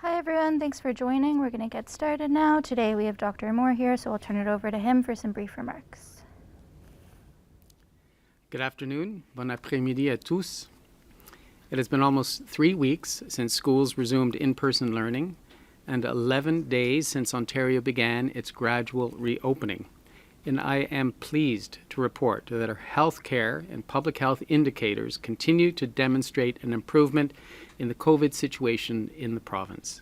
Hi everyone, thanks for joining. We're going to get started now. Today we have Dr. Moore here, so I'll turn it over to him for some brief remarks. Good afternoon. Bon après-midi à tous. It has been almost 3 weeks since schools resumed in-person learning and 11 days since Ontario began its gradual reopening. And I am pleased to report that our healthcare and public health indicators continue to demonstrate an improvement in the COVID situation in the province.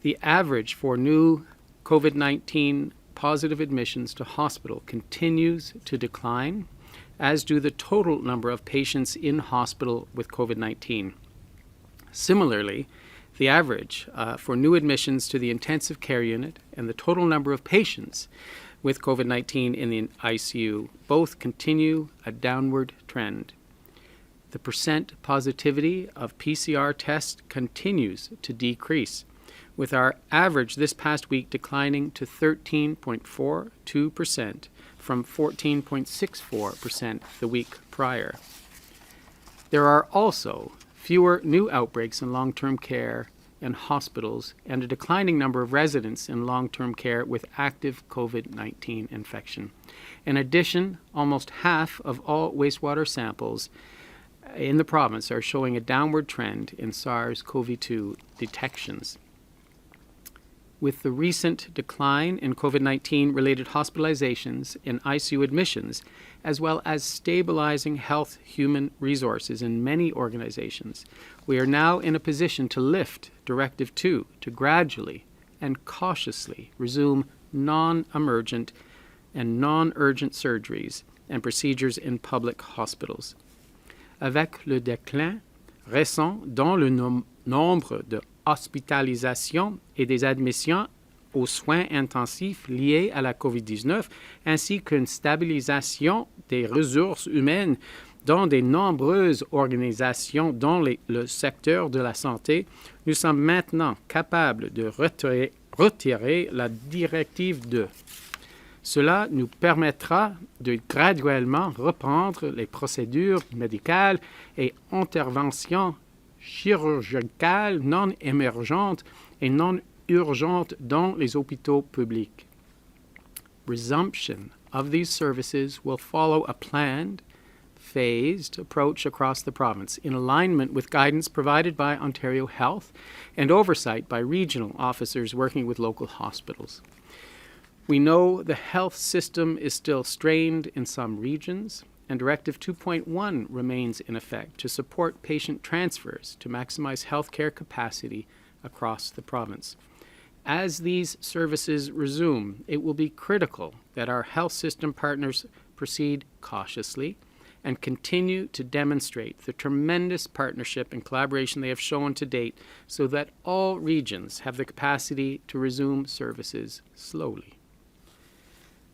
The average for new COVID-19 positive admissions to hospital continues to decline, as do the total number of patients in hospital with COVID-19. Similarly, the average for new admissions to the intensive care unit and the total number of patients with COVID-19 in the ICU both continue a downward trend. The percent positivity of PCR tests continues to decrease, with our average this past week declining to 13.42% from 14.64% the week prior. There are also fewer new outbreaks in long-term care and hospitals and a declining number of residents in long-term care with active COVID-19 infection. In addition, almost half of all wastewater samples in the province are showing a downward trend in SARS-CoV-2 detections. With the recent decline in COVID-19 related hospitalizations and ICU admissions, as well as stabilizing health human resources in many organizations, we are now in a position to lift Directive 2 to gradually and cautiously resume non-emergent and non-urgent surgeries and procedures in public hospitals. Avec le déclin récent dans le nombre de hospitalisations et des admissions aux soins intensifs liés à la COVID-19, ainsi qu'une stabilisation des ressources humaines dans de nombreuses organisations dans le secteur de la santé, nous sommes maintenant capables de retirer la directive 2. Cela nous permettra de graduellement reprendre les procédures médicales et interventions chirurgicales non émergentes et non urgentes dans les hôpitaux publics. Resumption of these services will follow a planned, phased approach across the province in alignment with guidance provided by Ontario Health and oversight by regional officers working with local hospitals. We know the health system is still strained in some regions, and Directive 2.1 remains in effect to support patient transfers to maximize healthcare capacity across the province. As these services resume, it will be critical that our health system partners proceed cautiously and continue to demonstrate the tremendous partnership and collaboration they have shown to date so that all regions have the capacity to resume services slowly.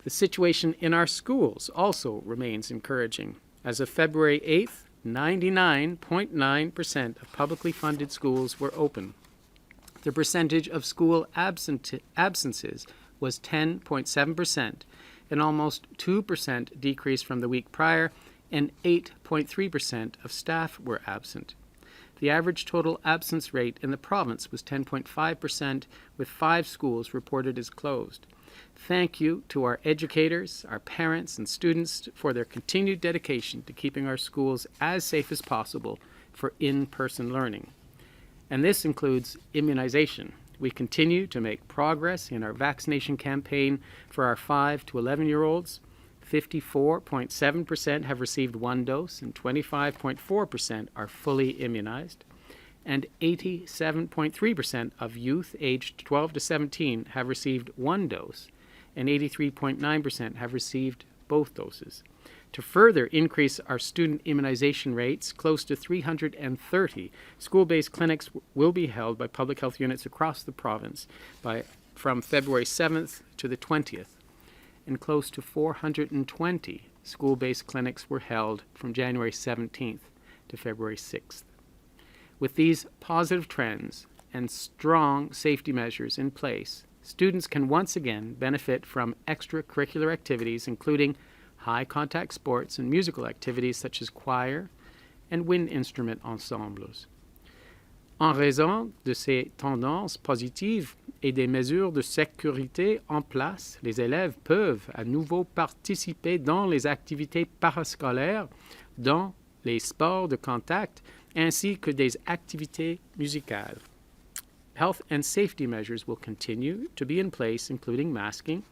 The situation in our schools also remains encouraging. As of February 8th, 99.9% of publicly funded schools were open. The percentage of school absences was 10.7%, an almost 2% decrease from the week prior, and 8.3% of staff were absent. The average total absence rate in the province was 10.5%, with 5 schools reported as closed. Thank you to our educators, our parents, and students for their continued dedication to keeping our schools as safe as possible for in-person learning. And this includes immunization. We continue to make progress in our vaccination campaign for our 5 to 11-year-olds. 54.7% have received 1 dose and 25.4% are fully immunized. And 87.3% of youth aged 12 to 17 have received 1 dose, and 83.9% have received both doses. To further increase our student immunization rates, close to 330 school-based clinics will be held by public health units across the province from February 7th to the 20th, and close to 420 school-based clinics were held from January 17th to February 6th. With these positive trends and strong safety measures in place, students can once again benefit from extracurricular activities, including high-contact sports and musical activities such as choir and wind instrument ensembles. En raison de ces tendances positives et des mesures de sécurité en place, les élèves peuvent à nouveau participer dans les activités parascolaires, dans les sports de contact, ainsi que des activités musicales. Health and safety measures will continue to be in place, including masking.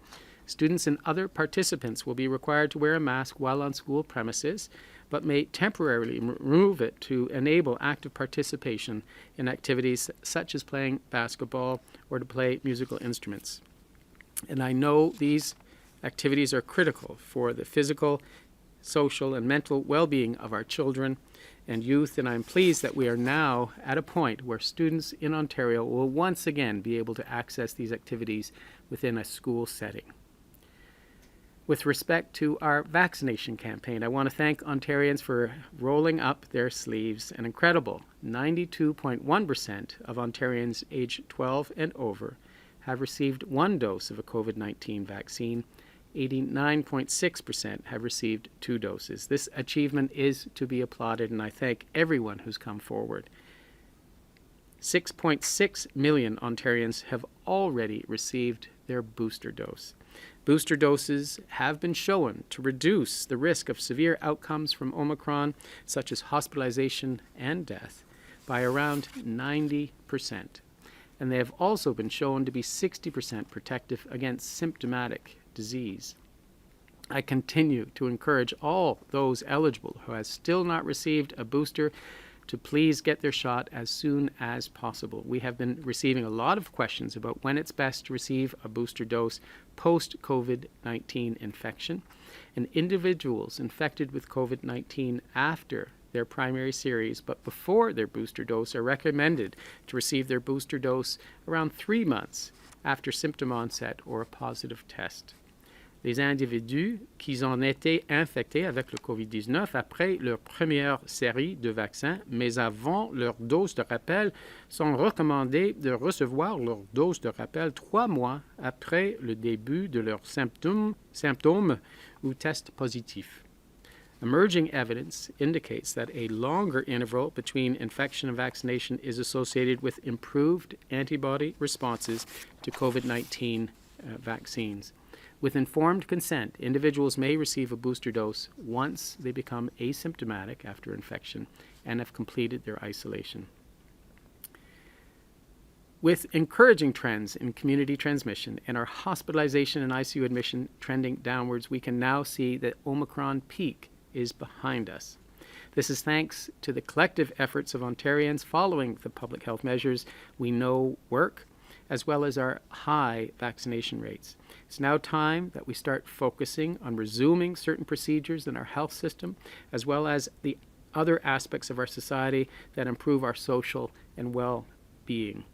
Students and other participants will be required to wear a mask while on school premises, but may temporarily remove it to enable active participation in activities such as playing basketball or to play musical instruments. And I know these activities are critical for the physical, social, and mental well-being of our children and youth, and I'm pleased that we are now at a point where students in Ontario will once again be able to access these activities within a school setting. With respect to our vaccination campaign, I want to thank Ontarians for rolling up their sleeves. An incredible 92.1% of Ontarians aged 12 and over have received one dose of a COVID-19 vaccine. 89.6% have received 2 doses. This achievement is to be applauded, and I thank everyone who's come forward. 6.6 million Ontarians have already received their booster dose. Booster doses have been shown to reduce the risk of severe outcomes from Omicron, such as hospitalization and death, by around 90%. And they have also been shown to be 60% protective against symptomatic disease. I continue to encourage all those eligible who have still not received a booster to please get their shot as soon as possible. We have been receiving a lot of questions about when it's best to receive a booster dose post-COVID-19 infection, and individuals infected with COVID-19 after their primary series but before their booster dose are recommended to receive their booster dose around 3 months after symptom onset or a positive test. Les individus qui ont été infectés avec le COVID-19 après leur première série de vaccins, mais avant leur dose de rappel, sont recommandés de recevoir leur dose de rappel 3 mois après le début de leurs symptômes ou tests positifs. Emerging evidence indicates that a longer interval between infection and vaccination is associated with improved antibody responses to COVID-19 vaccines. With informed consent, individuals may receive a booster dose once they become asymptomatic after infection and have completed their isolation. With encouraging trends in community transmission and our hospitalization and ICU admission trending downwards, we can now see that Omicron peak is behind us. This is thanks to the collective efforts of Ontarians following the public health measures we know work, as well as our high vaccination rates. It's now time that we start focusing on resuming certain procedures in our health system, as well as the other aspects of our society that improve our social and well-being.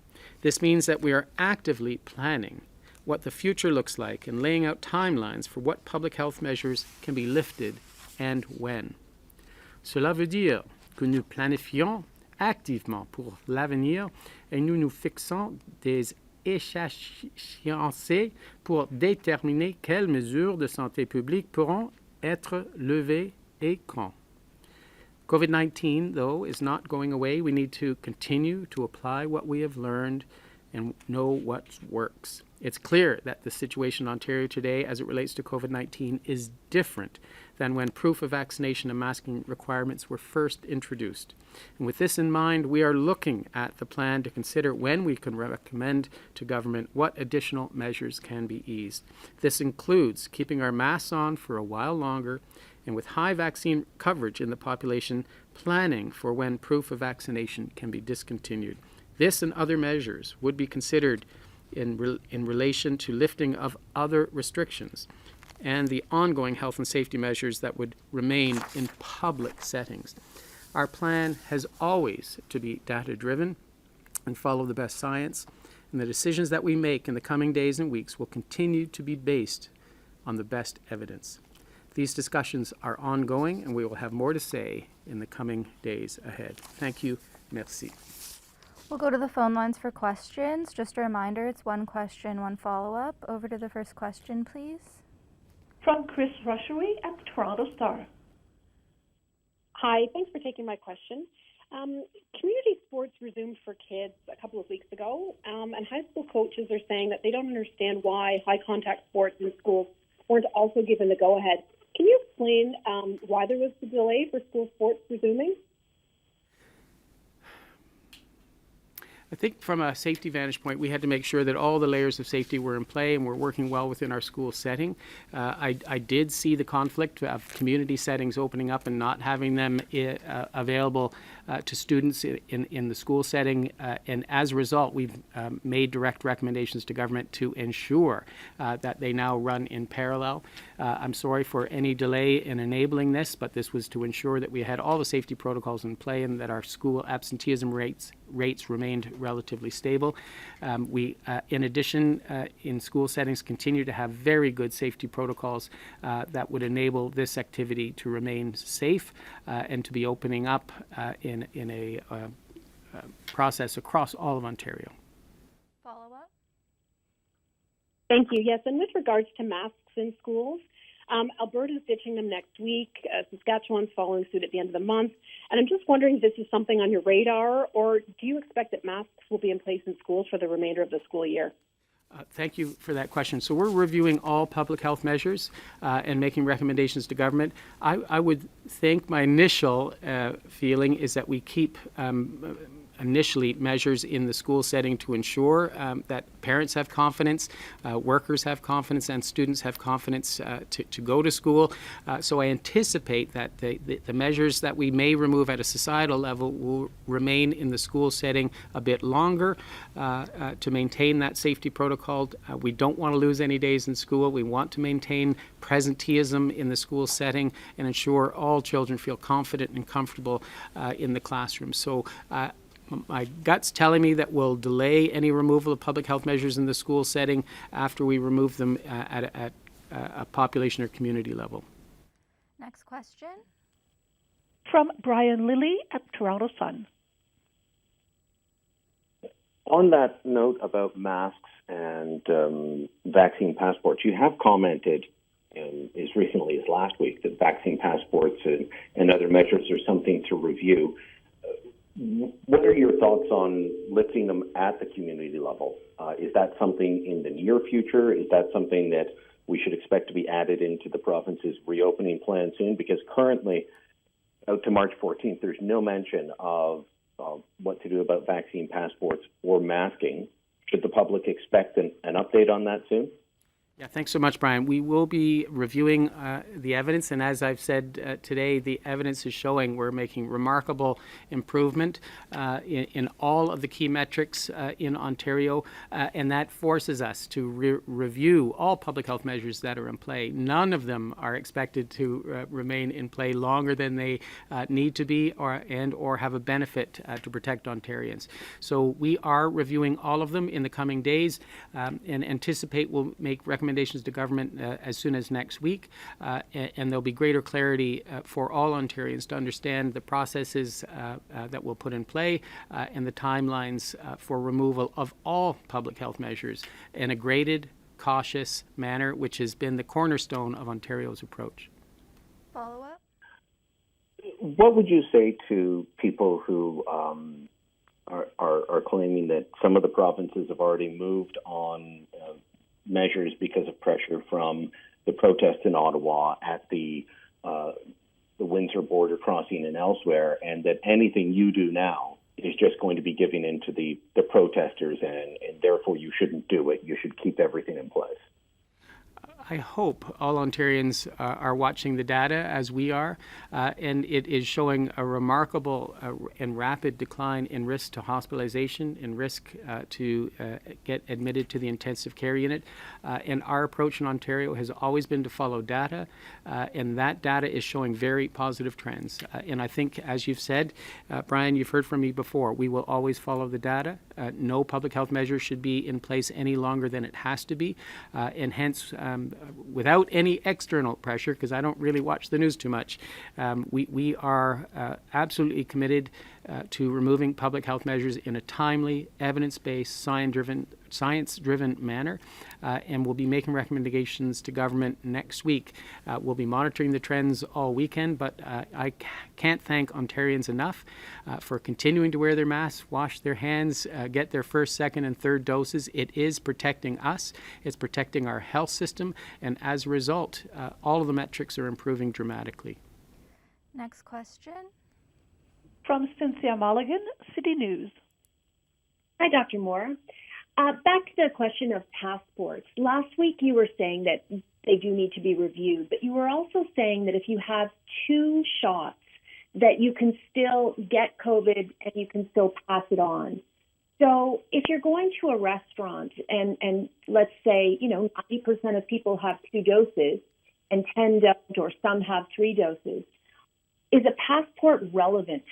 This means that we are actively planning what the future looks like and laying out timelines for what public health measures can be lifted and when. Cela veut dire que nous planifions activement pour l'avenir et nous nous fixons des échéanciers pour déterminer quelles mesures de santé publique pourront être levées et quand. COVID-19, though, is not going away. We need to continue to apply what we have learned and know what works. It's clear that the situation in Ontario today as it relates to COVID-19 is different than when proof of vaccination and masking requirements were first introduced. And with this in mind, we are looking at the plan to consider when we can recommend to government what additional measures can be eased. This includes keeping our masks on for a while longer, and with high vaccine coverage in the population, planning for when proof of vaccination can be discontinued. This and other measures would be considered in relation to lifting of other restrictions and the ongoing health and safety measures that would remain in public settings. Our plan has always to be data-driven and follow the best science, and the decisions that we make in the coming days and weeks will continue to be based on the best evidence. These discussions are ongoing, and we will have more to say in the coming days ahead. Thank you. Merci. We'll go to the phone lines for questions. Just a reminder, it's 1 question, 1 follow-up. Over to the first question, please. From Chris Rushery at Toronto Star. Hi, thanks for taking my question. Community sports resumed for kids a couple of weeks ago, and high school coaches are saying that they don't understand why high-contact sports in schools weren't also given the go-ahead. Can you explain why there was the delay for school sports resuming? I think from a safety vantage point, we had to make sure that all the layers of safety were in play and were working well within our school setting. I did see the conflict of community settings opening up and not having them available to students in the school setting. And as a result, we've made direct recommendations to government to ensure that they now run in parallel. I'm sorry for any delay in enabling this, but this was to ensure that we had all the safety protocols in play and that our school absenteeism rates remained relatively stable. We, in addition, in school settings, continue to have very good safety protocols that would enable this activity to remain safe and to be opening up in a process across all of Ontario. Follow up? Thank you. Yes, and with regards to masks in schools, Alberta's ditching them next week. Saskatchewan's following suit at the end of the month. And I'm just wondering if this is something on your radar, or do you expect that masks will be in place in schools for the remainder of the school year? Thank you for that question. So we're reviewing all public health measures and making recommendations to government. I would think my initial feeling is that we keep initially measures in the school setting to ensure that parents have confidence, workers have confidence, and students have confidence to go to school. So I anticipate that the measures that we may remove at a societal level will remain in the school setting a bit longer to maintain that safety protocol. We don't want to lose any days in school. We want to maintain presenteeism in the school setting and ensure all children feel confident and comfortable in the classroom. So my gut's telling me that we'll delay any removal of public health measures in the school setting after we remove them at a population or community level. Next question. From Brian Lilly at Toronto Sun. On that note about masks and vaccine passports, you have commented as recently as last week that vaccine passports and other measures are something to review. What are your thoughts on lifting them at the community level? Is that something in the near future? Is that something that we should expect to be added into the province's reopening plan soon? Because currently, out to March 14th, there's no mention of what to do about vaccine passports or masking. Should the public expect an update on that soon? Yeah, thanks so much, Brian. We will be reviewing the evidence, and as I've said today, the evidence is showing we're making remarkable improvement in all of the key metrics in Ontario, and that forces us to review all public health measures that are in play. None of them are expected to remain in play longer than they need to be or have a benefit to protect Ontarians. So we are reviewing all of them in the coming days and anticipate we'll make recommendations to government as soon as next week, and there'll be greater clarity for all Ontarians to understand the processes that we'll put in play and the timelines for removal of all public health measures in a graded, cautious manner, which has been the cornerstone of Ontario's approach. Follow up? What would you say to people who are claiming that some of the provinces have already moved on measures because of pressure from the protests in Ottawa at the Windsor border crossing and elsewhere, and that anything you do now is just going to be giving in to the protesters, and therefore you shouldn't do it. You should keep everything in place. I hope all Ontarians are watching the data as we are, and it is showing a remarkable and rapid decline in risk to hospitalization, in risk to get admitted to the intensive care unit. And our approach in Ontario has always been to follow data, and that data is showing very positive trends. And I think, as you've said, Brian, you've heard from me before, we will always follow the data. No public health measure should be in place any longer than it has to be, and hence, without any external pressure, because I don't really watch the news too much, we are absolutely committed to removing public health measures in a timely, evidence-based, science-driven manner, and we'll be making recommendations to government next week. We'll be monitoring the trends all weekend, but I can't thank Ontarians enough for continuing to wear their masks, wash their hands, get their first, second, and third doses. It is protecting us. It's protecting our health system, and as a result, all of the metrics are improving dramatically. Next question. From Cynthia Mulligan, City News. Hi, Dr. Moore. Back to the question of passports. Last week you were saying that they do need to be reviewed, but you were also saying that if you have 2 shots, that you can still get COVID and you can still pass it on. So if you're going to a restaurant and let's say, 90% of people have 2 doses and 10 don't, or some have 3 doses, is a passport relevant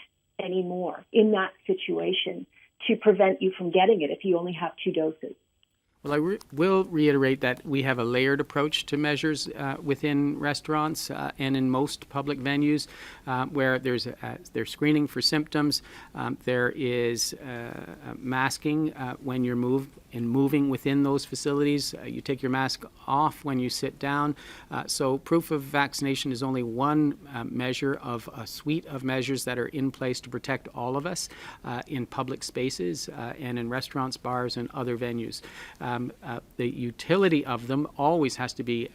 anymore in that situation to prevent you from getting it if you only have 2 doses? Well, I will reiterate that we have a layered approach to measures within restaurants and in most public venues where there's screening for symptoms. There is masking when you're moving within those facilities. You take your mask off when you sit down. So proof of vaccination is only one measure of a suite of measures that are in place to protect all of us in public spaces and in restaurants, bars, and other venues. The utility of them always has to be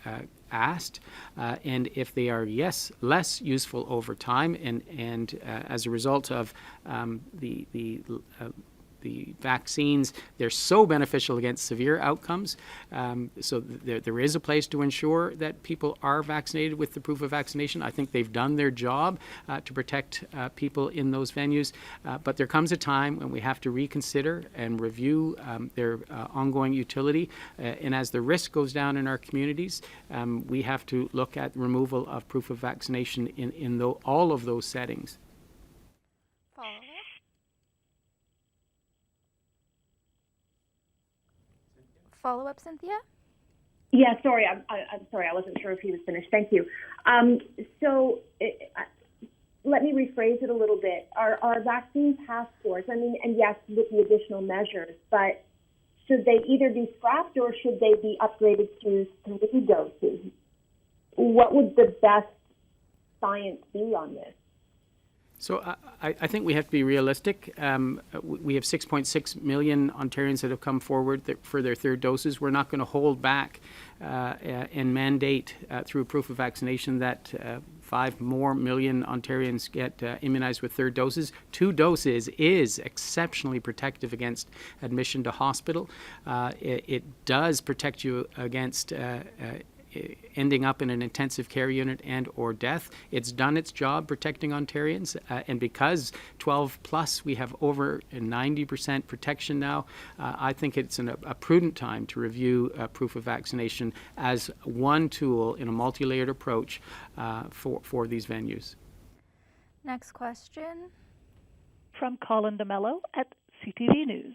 asked, and if they are less useful over time, and as a result of the vaccines, they're so beneficial against severe outcomes. So there is a place to ensure that people are vaccinated with the proof of vaccination. I think they've done their job to protect people in those venues. But there comes a time when we have to reconsider and review their ongoing utility. And as the risk goes down in our communities, we have to look at removal of proof of vaccination in all of those settings. Follow-up, Cynthia? Yeah, sorry. I'm sorry. I wasn't sure if he was finished. Thank you. Let me rephrase it a little bit. Are vaccine passports, and yes, with the additional measures, but should they either be scrapped or should they be upgraded to 3 doses? What would the best science be on this? So I think we have to be realistic. We have 6.6 million Ontarians that have come forward for their 3rd doses. We're not going to hold back and mandate through proof of vaccination that 5 more million Ontarians get immunized with 3rd doses. 2 doses is exceptionally protective against admission to hospital. It does protect you against ending up in an intensive care unit and or death. It's done its job protecting Ontarians, and because 12 plus we have over 90% protection now, I think it's a prudent time to review proof of vaccination as one tool in a multi-layered approach for these venues. Next question. From Colin DeMello at CTV News.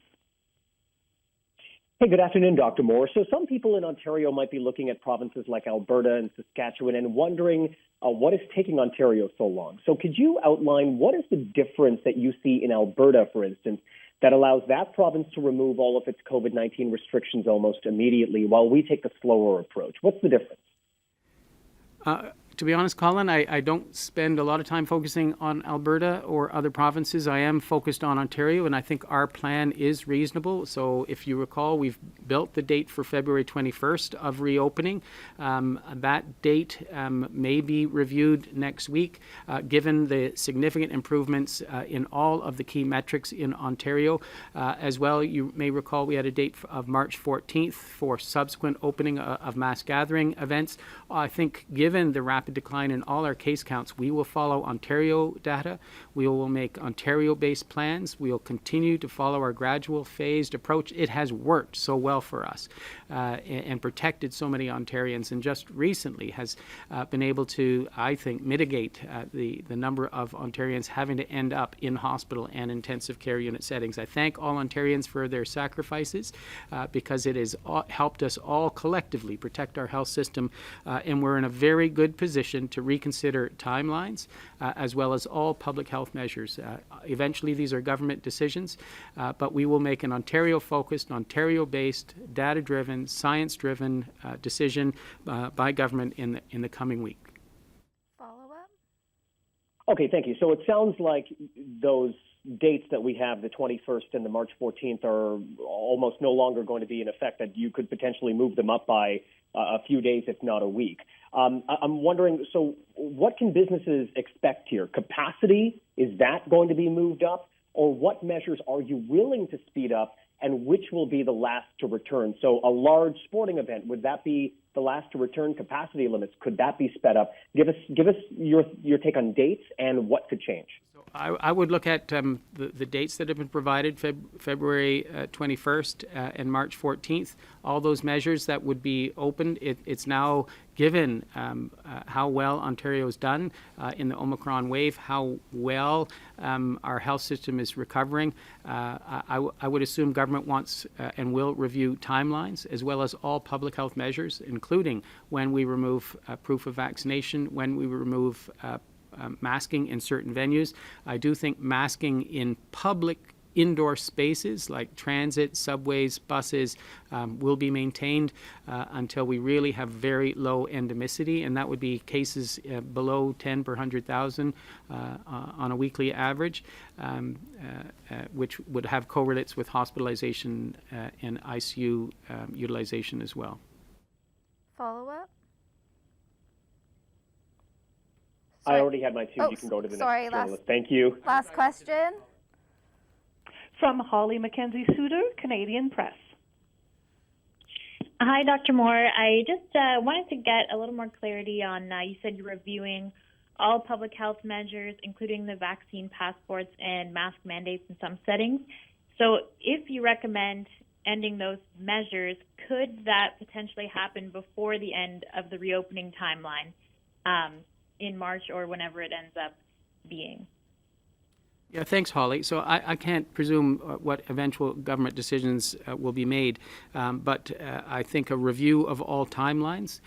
Hey, good afternoon, Dr. Moore. So some people in Ontario might be looking at provinces like Alberta and Saskatchewan and wondering what is taking Ontario so long. So could you outline what is the difference that you see in Alberta, for instance, that allows that province to remove all of its COVID-19 restrictions almost immediately while we take a slower approach? What's the difference? To be honest, Colin, I don't spend a lot of time focusing on Alberta or other provinces. I am focused on Ontario, and I think our plan is reasonable. So if you recall, we've built the date for February 21st of reopening. That date may be reviewed next week, given the significant improvements in all of the key metrics in Ontario. As well, you may recall we had a date of March 14th for subsequent opening of mass gathering events. I think given the rapid decline in all our case counts, we will follow Ontario data. We will make Ontario-based plans. We will continue to follow our gradual phased approach. It has worked so well for us and protected so many Ontarians, and just recently has been able to, I think, mitigate the number of Ontarians having to end up in hospital and intensive care unit settings. I thank all Ontarians for their sacrifices because it has helped us all collectively protect our health system, and we're in a very good position position to reconsider timelines as well as all public health measures. Eventually, these are government decisions, but we will make an Ontario-focused, Ontario-based, data-driven, science-driven decision by government in the coming week. Follow up? Okay, thank you. So it sounds like those dates that we have, the 21st and the March 14th, are almost no longer going to be in effect, that you could potentially move them up by a few days, if not a week. I'm wondering, so what can businesses expect here? Capacity, is that going to be moved up? Or what measures are you willing to speed up, and which will be the last to return? So a large sporting event, would that be the last to return? Capacity limits, could that be sped up? Give us your take on dates and what could change. I would look at the dates that have been provided, February 21st and March 14th. All those measures that would be opened, it's now given how well Ontario's done in the Omicron wave, how well our health system is recovering. I would assume government wants and will review timelines as well as all public health measures, including when we remove proof of vaccination, when we remove masking in certain venues. I do think masking in public indoor spaces like transit, subways, buses will be maintained until we really have very low endemicity, and that would be cases below 10 per 100,000 on a weekly average, which would have correlates with hospitalization and ICU utilization as well. Follow up? I already had my two. You can go to the next journalist. Thank you. Last question. From Holly Mackenzie Souter, Canadian Press. Hi, Dr. Moore. I just wanted to get a little more clarity on, you said you're reviewing all public health measures, including the vaccine passports and mask mandates in some settings. So if you recommend ending those measures, could that potentially happen before the end of the reopening timeline in March or whenever it ends up being? Yeah, thanks, Holly. So I can't presume what eventual government decisions will be made, but I think a review of all timelines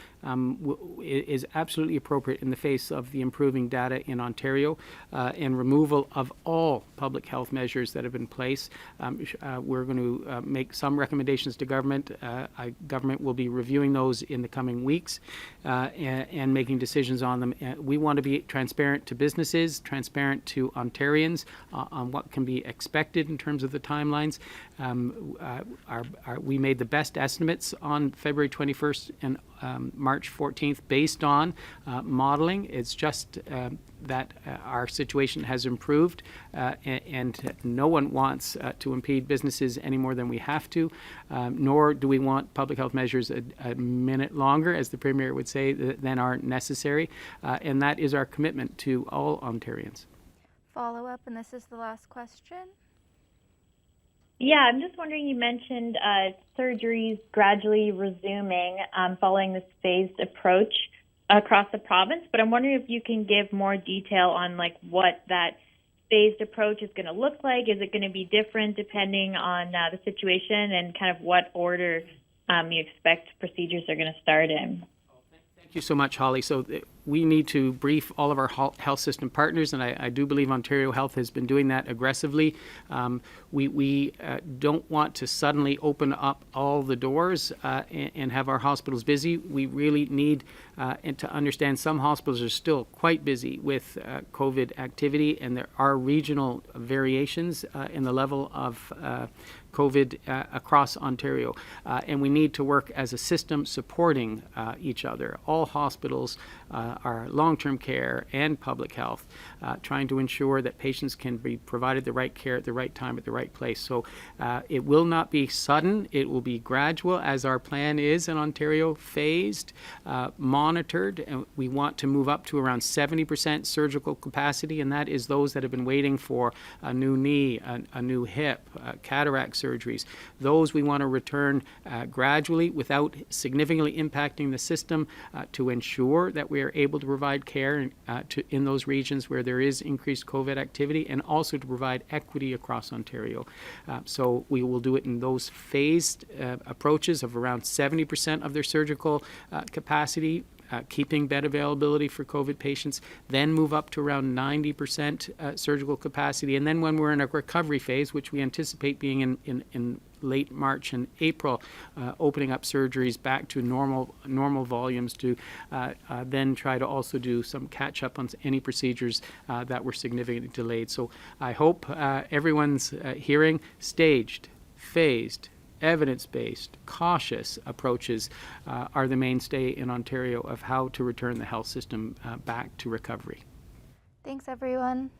is absolutely appropriate in the face of the improving data in Ontario and removal of all public health measures that have been in place. We're going to make some recommendations to government. Government will be reviewing those in the coming weeks and making decisions on them. We want to be transparent to businesses, transparent to Ontarians, on what can be expected in terms of the timelines. We made the best estimates on February 21st and March 14th based on modeling. It's just that our situation has improved and no one wants to impede businesses any more than we have to, nor do we want public health measures a minute longer, as the Premier would say, than are necessary. And that is our commitment to all Ontarians. Follow up, and this is the last question. Yeah, I'm just wondering, you mentioned surgeries gradually resuming following this phased approach across the province, but I'm wondering if you can give more detail on what that phased approach is going to look like. Is it going to be different depending on the situation, and kind of what order you expect procedures are going to start in? Thank you so much, Holly. So we need to brief all of our health system partners, and I do believe Ontario Health has been doing that aggressively. We don't want to suddenly open up all the doors and have our hospitals busy. We really need to understand some hospitals are still quite busy with COVID activity, and there are regional variations in the level of COVID across Ontario. And we need to work as a system supporting each other. All hospitals are long-term care and public health, trying to ensure that patients can be provided the right care at the right time at the right place. So it will not be sudden. It will be gradual, as our plan is in Ontario, phased, monitored. And we want to move up to around 70% surgical capacity, and that is those that have been waiting for a new knee, a new hip, cataract surgeries. Those we want to return gradually without significantly impacting the system to ensure that we are able to provide care in those regions where there is increased COVID activity, and also to provide equity across Ontario. So we will do it in those phased approaches of around 70% of their surgical capacity keeping bed availability for COVID patients, then move up to around 90% surgical capacity. And then when we're in a recovery phase, which we anticipate being in late March and April, opening up surgeries back to normal volumes to then try to also do some catch up on any procedures that were significantly delayed. So I hope everyone's hearing staged, phased, evidence-based, cautious approaches are the mainstay in Ontario of how to return the health system back to recovery. Thanks, everyone.